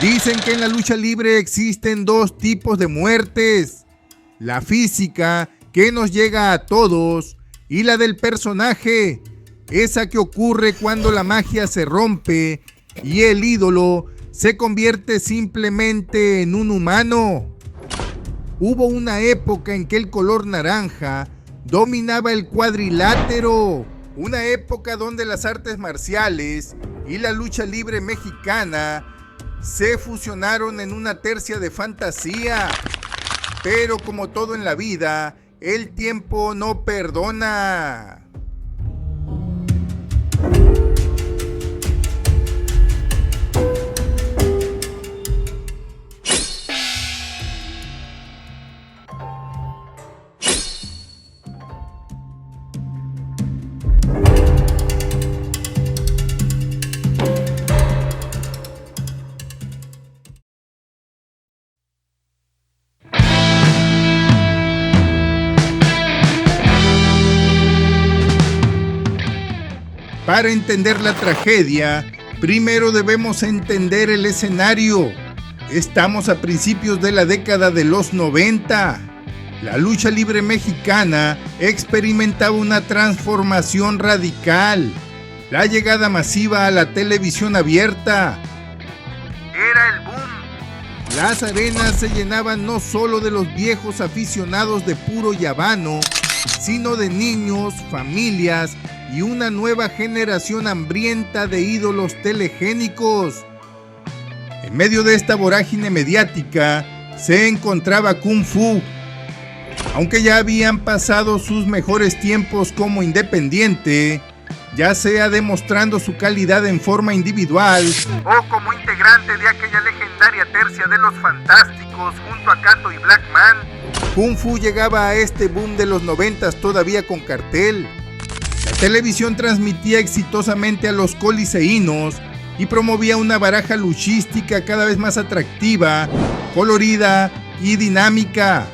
Dicen que en la lucha libre existen dos tipos de muertes: la física, que nos llega a todos, y la del personaje, esa que ocurre cuando la magia se rompe y el ídolo se convierte simplemente en un humano. Hubo una época en que el color naranja dominaba el cuadrilátero, una época donde las artes marciales y la lucha libre mexicana se fusionaron en una tercia de fantasía. Pero como todo en la vida, el tiempo no perdona. Para entender la tragedia, primero debemos entender el escenario. Estamos a principios de la década de los 90. La lucha libre mexicana experimentaba una transformación radical. La llegada masiva a la televisión abierta. Era el boom. Las arenas se llenaban no solo de los viejos aficionados de puro y habano, sino de niños, familias y una nueva generación hambrienta de ídolos telegénicos. En medio de esta vorágine mediática se encontraba Kung Fu. Aunque ya habían pasado sus mejores tiempos como independiente, ya sea demostrando su calidad en forma individual o como integrante de aquella legendaria tercia de los Fantásticos junto a Kato y Blackman, Kung Fu llegaba a este boom de los 90s todavía con cartel. La televisión transmitía exitosamente a los coliseínos y promovía una baraja luchística cada vez más atractiva, colorida y dinámica.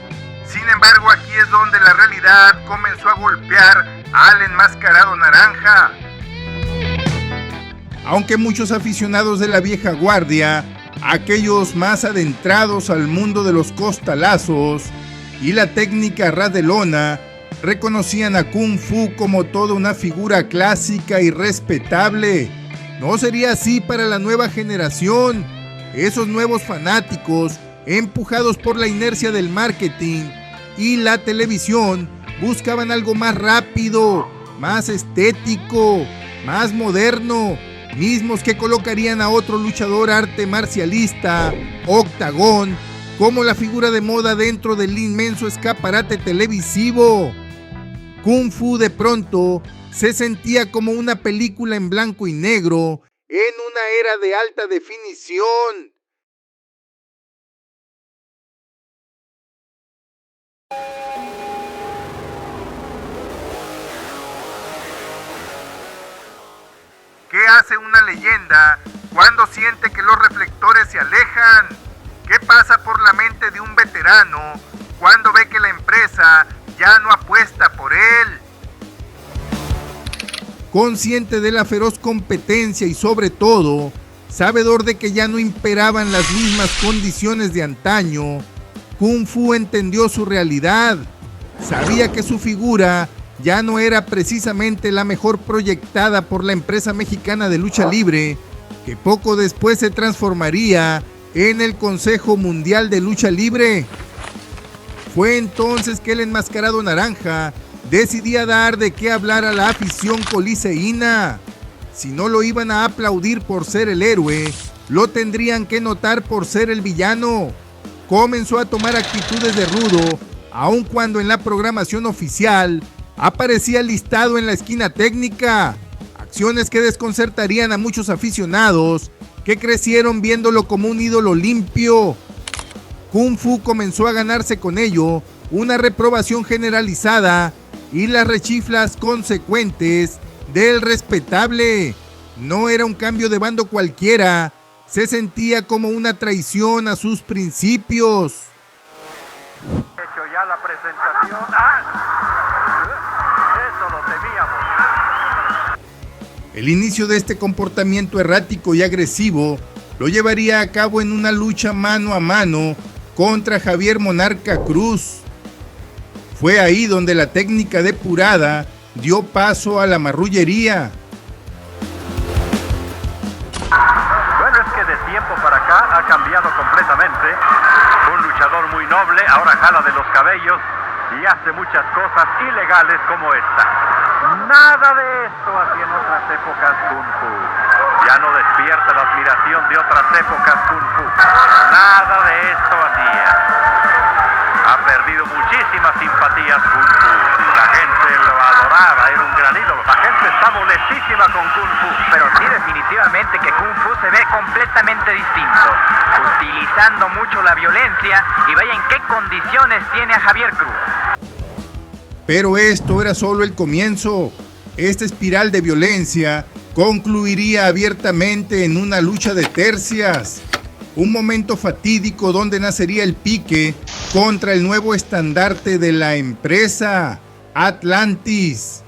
Sin embargo, aquí es donde la realidad comenzó a golpear al enmascarado naranja. Aunque muchos aficionados de la vieja guardia, aquellos más adentrados al mundo de los costalazos y la técnica ras de lona, reconocían a Kung Fu como toda una figura clásica y respetable. No sería así para la nueva generación. Esos nuevos fanáticos, empujados por la inercia del marketing y la televisión, buscaban algo más rápido, más estético, más moderno, mismos que colocarían a otro luchador arte marcialista, Octagón, como la figura de moda dentro del inmenso escaparate televisivo. Kung Fu de pronto se sentía como una película en blanco y negro en una era de alta definición. ¿Qué hace una leyenda cuando siente que los reflectores se alejan? ¿Qué pasa por la mente de un veterano cuando ve que la empresa ya no apuesta por él? Consciente de la feroz competencia y sobre todo, sabedor de que ya no imperaban las mismas condiciones de antaño, Kung Fu entendió su realidad. Sabía que su figura ya no era precisamente la mejor proyectada por la empresa mexicana de lucha libre, que poco después se transformaría en el Consejo Mundial de Lucha Libre. Fue entonces que el enmascarado naranja decidía dar de qué hablar a la afición coliseína. Si no lo iban a aplaudir por ser el héroe, lo tendrían que notar por ser el villano. Comenzó a tomar actitudes de rudo, aun cuando en la programación oficial aparecía listado en la esquina técnica. Acciones que desconcertarían a muchos aficionados que crecieron viéndolo como un ídolo limpio. Kung Fu comenzó a ganarse con ello una reprobación generalizada y las rechiflas consecuentes del respetable. No era un cambio de bando cualquiera, se sentía como una traición a sus principios. Hecho ya la presentación. Eso lo temíamos. El inicio de este comportamiento errático y agresivo lo llevaría a cabo en una lucha mano a mano contra Javier Monarca Cruz. Fue ahí donde la técnica depurada dio paso a la marrullería. Bueno, es que de tiempo para acá ha cambiado completamente. Un luchador muy noble, ahora jala de los cabellos y hace muchas cosas ilegales como esta. Nada de esto hacía en otras épocas Kung Fu. Ya no despierta la admiración de otras épocas Kung Fu. Nada de esto hacía. Ha perdido muchísimas simpatías Kung Fu. La gente lo adoraba, era un gran ídolo. La gente está molestísima con Kung Fu. Pero sí, definitivamente que Kung Fu se ve completamente distinto, utilizando mucho la violencia, y vaya en qué condiciones tiene a Javier Cruz. Pero esto era solo el comienzo. Esta espiral de violencia concluiría abiertamente en una lucha de tercias. Un momento fatídico donde nacería el pique contra el nuevo estandarte de la empresa, Atlantis.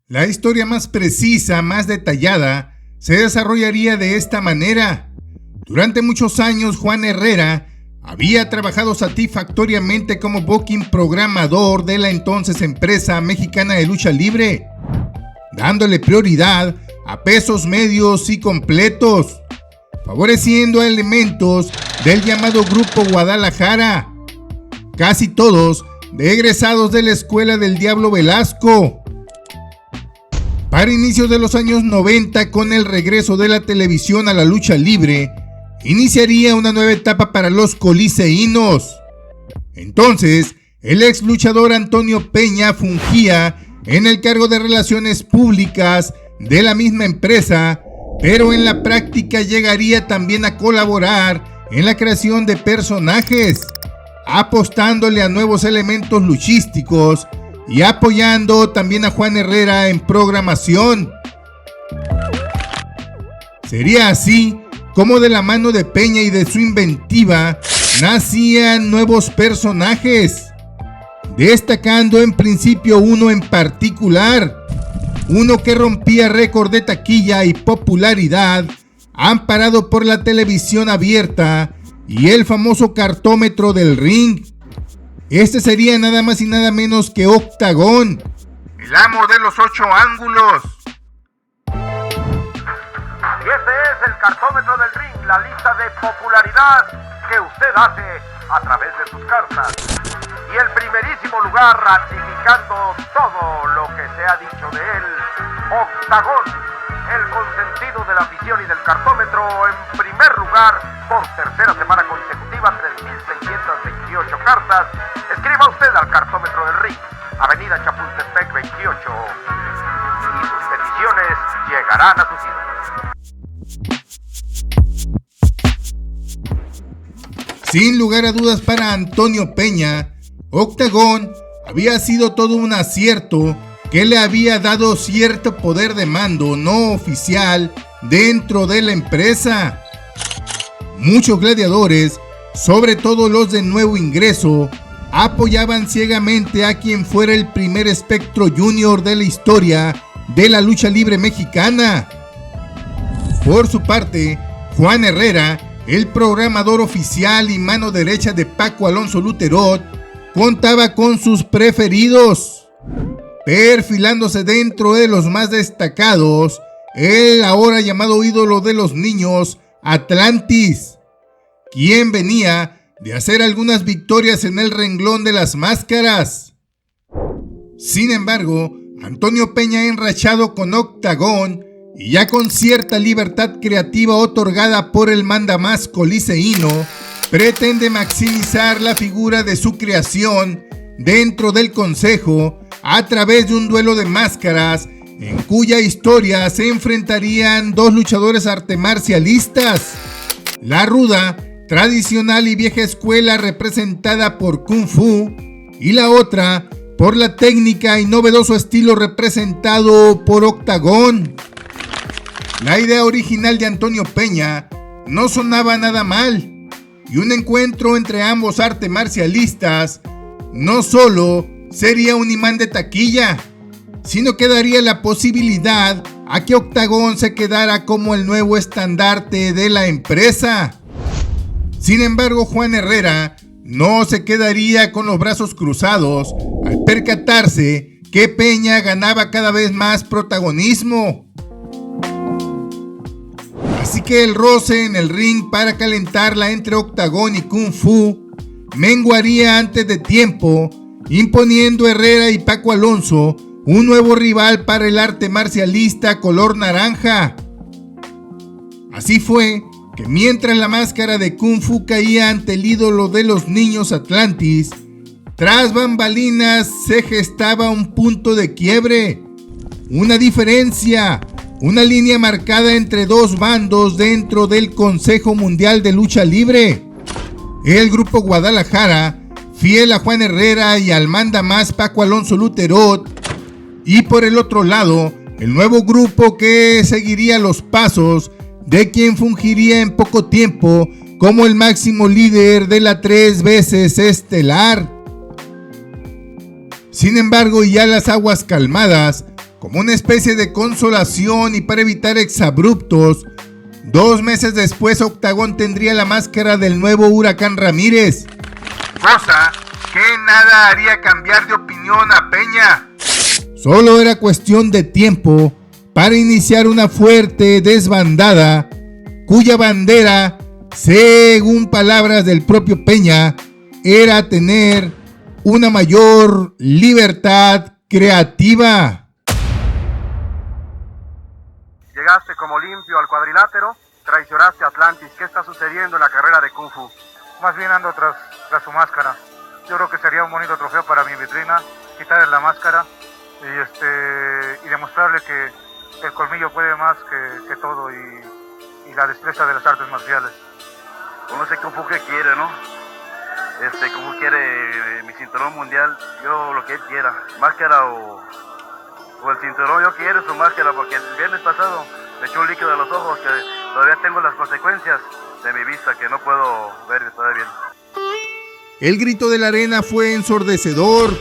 La historia más precisa, más detallada, se desarrollaría de esta manera. Durante muchos años, Juan Herrera había trabajado satisfactoriamente como booking programador de la entonces empresa mexicana de lucha libre, dándole prioridad a pesos medios y completos, favoreciendo a elementos del llamado Grupo Guadalajara, casi todos de egresados de la Escuela del Diablo Velasco. Para inicios de los años 90, con el regreso de la televisión a la lucha libre, iniciaría una nueva etapa para los coliseínos. Entonces, el ex luchador Antonio Peña fungía en el cargo de relaciones públicas de la misma empresa, pero en la práctica llegaría también a colaborar en la creación de personajes, apostándole a nuevos elementos luchísticos y apoyando también a Juan Herrera en programación. Sería así como de la mano de Peña y de su inventiva nacían nuevos personajes, destacando en principio uno en particular, uno que rompía récord de taquilla y popularidad, amparado por la televisión abierta y el famoso cartómetro del ring. Este sería nada más y nada menos que Octagón, el amo de los 8 ángulos. Y ese es el cartómetro del ring, la lista de popularidad que usted hace a través de sus cartas. Y el primerísimo lugar, ratificando todo lo que se ha dicho de él, Octagón, el consentido de la afición y del cartómetro, en primer lugar por tercera semana consecutiva, 3.628 cartas. Escriba usted al cartómetro del ring, Avenida Chapultepec 28, y sus peticiones llegarán a sus ídolos. Sin lugar a dudas, para Antonio Peña, Octagón había sido todo un acierto que le había dado cierto poder de mando no oficial dentro de la empresa. Muchos gladiadores, sobre todo los de nuevo ingreso, apoyaban ciegamente a quien fuera el primer espectro junior de la historia de la lucha libre mexicana. Por su parte, Juan Herrera, el programador oficial y mano derecha de Paco Alonso Luterot, contaba con sus preferidos, perfilándose dentro de los más destacados, el ahora llamado ídolo de los niños, Atlantis, quien venía de hacer algunas victorias en el renglón de las máscaras. Sin embargo, Antonio Peña, enrachado con Octagón y ya con cierta libertad creativa otorgada por el mandamás coliseíno, pretende maximizar la figura de su creación dentro del consejo a través de un duelo de máscaras en cuya historia se enfrentarían dos luchadores artemarcialistas: la ruda, tradicional y vieja escuela representada por Kung Fu, y la otra por la técnica y novedoso estilo representado por Octagón. La idea original de Antonio Peña no sonaba nada mal, y un encuentro entre ambos artes marcialistas no solo sería un imán de taquilla, sino que daría la posibilidad a que Octagón se quedara como el nuevo estandarte de la empresa. Sin embargo, Juan Herrera no se quedaría con los brazos cruzados al percatarse que Peña ganaba cada vez más protagonismo. Así que el roce en el ring para calentarla entre Octagón y Kung Fu menguaría antes de tiempo, imponiendo Herrera y Paco Alonso un nuevo rival para el arte marcialista color naranja. Así fue que mientras la máscara de Kung Fu caía ante el ídolo de los niños Atlantis, tras bambalinas se gestaba un punto de quiebre, una diferencia, una línea marcada entre dos bandos dentro del Consejo Mundial de Lucha Libre. El Grupo Guadalajara, fiel a Juan Herrera y al mandamás Paco Alonso Luterot, y por el otro lado, el nuevo grupo que seguiría los pasos de quien fungiría en poco tiempo como el máximo líder de la 3 veces estelar. Sin embargo, ya las aguas calmadas, como una especie de consolación y para evitar exabruptos, 2 meses después Octagón tendría la máscara del nuevo Huracán Ramírez, cosa que nada haría cambiar de opinión a Peña. Solo era cuestión de tiempo para iniciar una fuerte desbandada, cuya bandera, según palabras del propio Peña, era tener una mayor libertad creativa. Llegaste como limpio al cuadrilátero, traicionaste a Atlantis. ¿Qué está sucediendo en la carrera de Kung Fu? Más bien ando tras su máscara. Yo creo que sería un bonito trofeo para mi vitrina, quitarle la máscara y demostrarle que el colmillo puede más que todo y la destreza de las artes marciales. No sé Kung Fu qué quiere, ¿no? Kung Fu quiere mi cinturón mundial, yo lo que él quiera, máscara o el cinturón, yo quiero su máscara porque el viernes pasado me echó un líquido a los ojos que todavía tengo las consecuencias de mi vista, que no puedo ver todavía bien. El grito de la arena fue ensordecedor.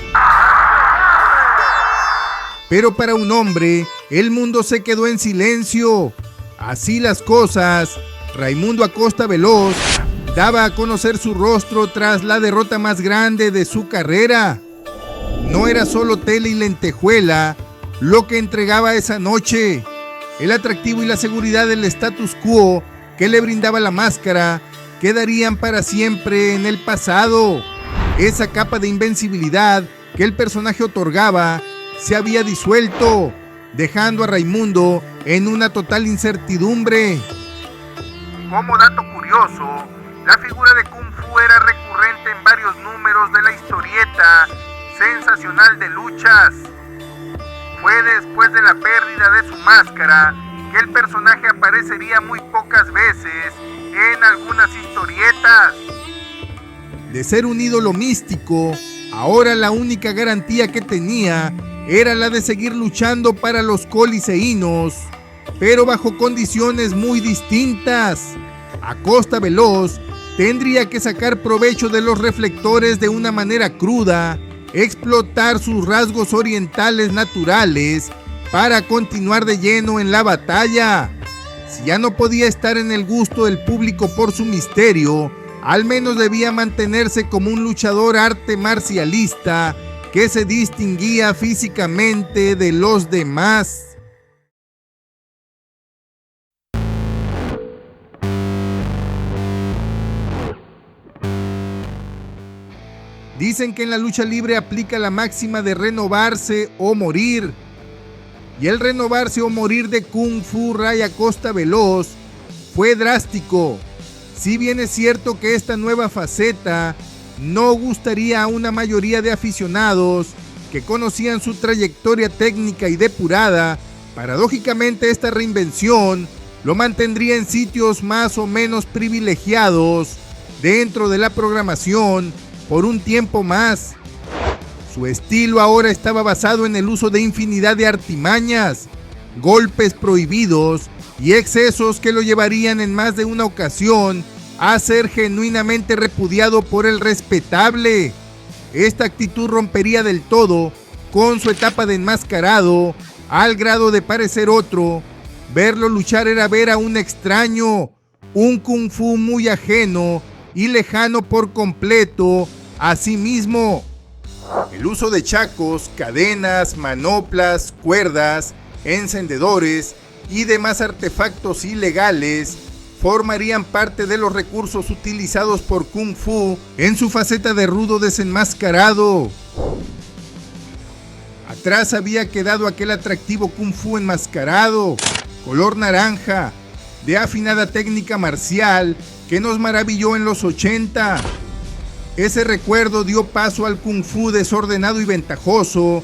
Pero para un hombre, el mundo se quedó en silencio. Así las cosas, Raimundo Acosta Veloz daba a conocer su rostro tras la derrota más grande de su carrera. No era solo tela y lentejuela lo que entregaba esa noche. El atractivo y la seguridad del status quo que le brindaba la máscara quedarían para siempre en el pasado. Esa capa de invencibilidad que el personaje otorgaba se había disuelto, dejando a Raimundo en una total incertidumbre. Como dato curioso, la figura de Kung Fu era recurrente en varios números de la historieta sensacional de luchas. Fue después de la pérdida de su máscara que el personaje aparecería muy pocas veces en algunas historietas. De ser un ídolo místico, ahora la única garantía que tenía era la de seguir luchando para los coliseínos, pero bajo condiciones muy distintas. Acosta Veloz tendría que sacar provecho de los reflectores de una manera cruda, explotar sus rasgos orientales naturales para continuar de lleno en la batalla. Si ya no podía estar en el gusto del público por su misterio, al menos debía mantenerse como un luchador arte marcialista que se distinguía físicamente de los demás. Dicen que en la lucha libre aplica la máxima de renovarse o morir. Y el renovarse o morir de Kung Fu Ray Acosta Veloz fue drástico. Si bien es cierto que esta nueva faceta no gustaría a una mayoría de aficionados que conocían su trayectoria técnica y depurada, paradójicamente esta reinvención lo mantendría en sitios más o menos privilegiados dentro de la programación por un tiempo más. Su estilo ahora estaba basado en el uso de infinidad de artimañas, golpes prohibidos y excesos que lo llevarían en más de una ocasión a ser genuinamente repudiado por el respetable. Esta actitud rompería del todo con su etapa de enmascarado, al grado de parecer otro. Verlo luchar era ver a un extraño, un kung fu muy ajeno y lejano por completo a sí mismo. El uso de chacos, cadenas, manoplas, cuerdas, encendedores y demás artefactos ilegales formarían parte de los recursos utilizados por Kung Fu en su faceta de rudo desenmascarado. Atrás había quedado aquel atractivo Kung Fu enmascarado, color naranja, de afinada técnica marcial que nos maravilló en los 80. Ese recuerdo dio paso al Kung Fu desordenado y ventajoso,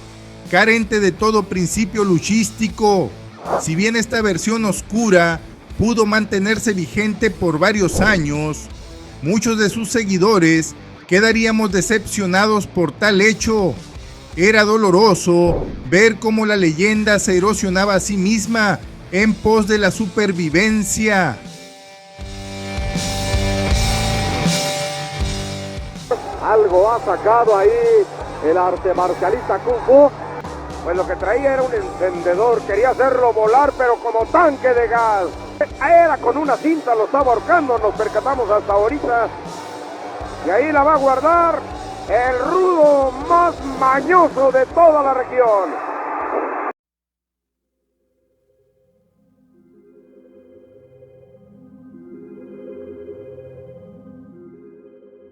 carente de todo principio luchístico. Si bien esta versión oscura pudo mantenerse vigente por varios años, muchos de sus seguidores quedaríamos decepcionados por tal hecho. Era doloroso ver cómo la leyenda se erosionaba a sí misma en pos de la supervivencia. Algo ha sacado ahí el arte marcialista Kung Fu. Pues lo que traía era un encendedor, quería hacerlo volar, pero como tanque de gas. Era con una cinta, lo estaba ahorcando, nos percatamos hasta ahorita. Y ahí la va a guardar el rudo más mañoso de toda la región.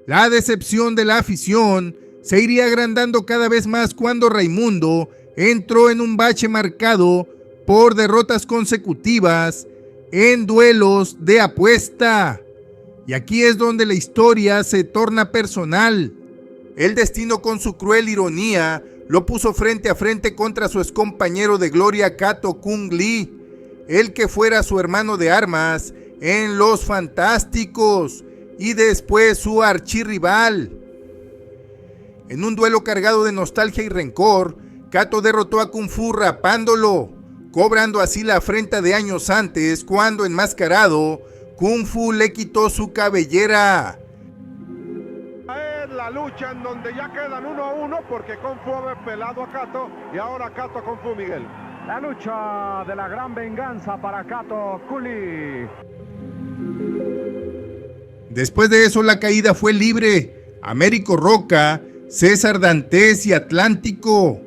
La decepción de la afición se iría agrandando cada vez más cuando Raimundo entró en un bache marcado por derrotas consecutivas en duelos de apuesta. Y aquí es donde la historia se torna personal. El destino, con su cruel ironía, lo puso frente a frente contra su excompañero de gloria Kato Kung Lee, el que fuera su hermano de armas en Los Fantásticos y después su archirrival. En un duelo cargado de nostalgia y rencor, Kato derrotó a Kung Fu rapándolo, cobrando así la afrenta de años antes cuando, enmascarado, Kung Fu le quitó su cabellera. Es la lucha en donde ya quedan 1-1 porque Kung Fu había pelado a Kato y ahora Kato a Kung Fu, Miguel. La lucha de la gran venganza para Kato Kuli. Después de eso la caída fue libre. Américo Roca, César Dantes y Atlántico.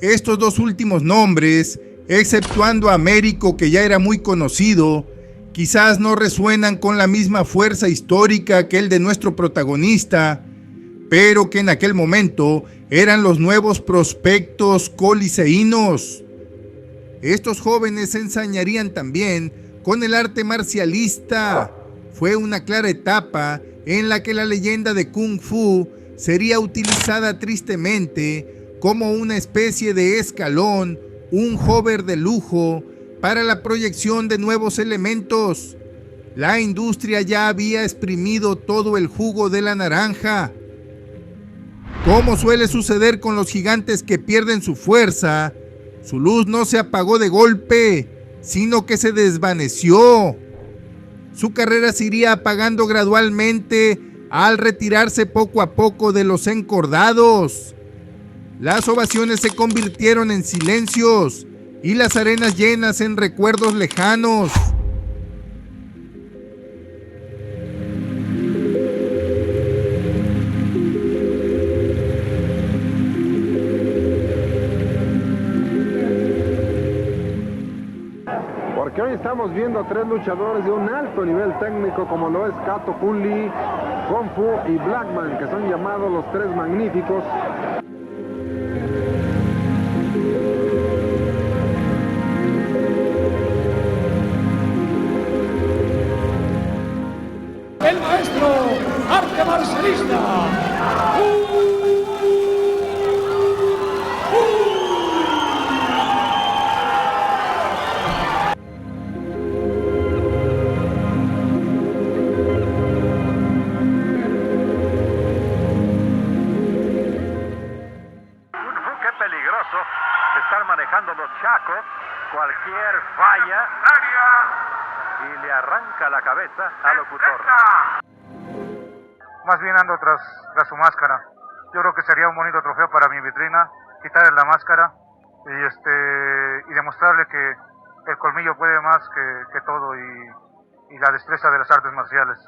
Estos dos últimos nombres, exceptuando a Américo, que ya era muy conocido, quizás no resuenan con la misma fuerza histórica que el de nuestro protagonista, pero que en aquel momento eran los nuevos prospectos coliseínos. Estos jóvenes se ensañarían también con el arte marcialista. Fue una clara etapa en la que la leyenda de Kung Fu sería utilizada tristemente como una especie de escalón, un hover de lujo para la proyección de nuevos elementos. La industria ya había exprimido todo el jugo de la naranja. Como suele suceder con los gigantes que pierden su fuerza, su luz no se apagó de golpe, sino que se desvaneció. Su carrera se iría apagando gradualmente al retirarse poco a poco de los encordados. Las ovaciones se convirtieron en silencios y las arenas llenas en recuerdos lejanos. Porque hoy estamos viendo a tres luchadores de un alto nivel técnico como lo es Kato Kung Lee, Kung Fu y Blackman, que son llamados los tres magníficos. El maestro arte marcialista. Qué peligroso estar manejando los chacos. Cualquier falla arranca la cabeza al locutor. Más bien ando tras su máscara. Yo creo que sería un bonito trofeo para mi vitrina, quitarle la máscara y demostrarle que el colmillo puede más que todo y la destreza de las artes marciales.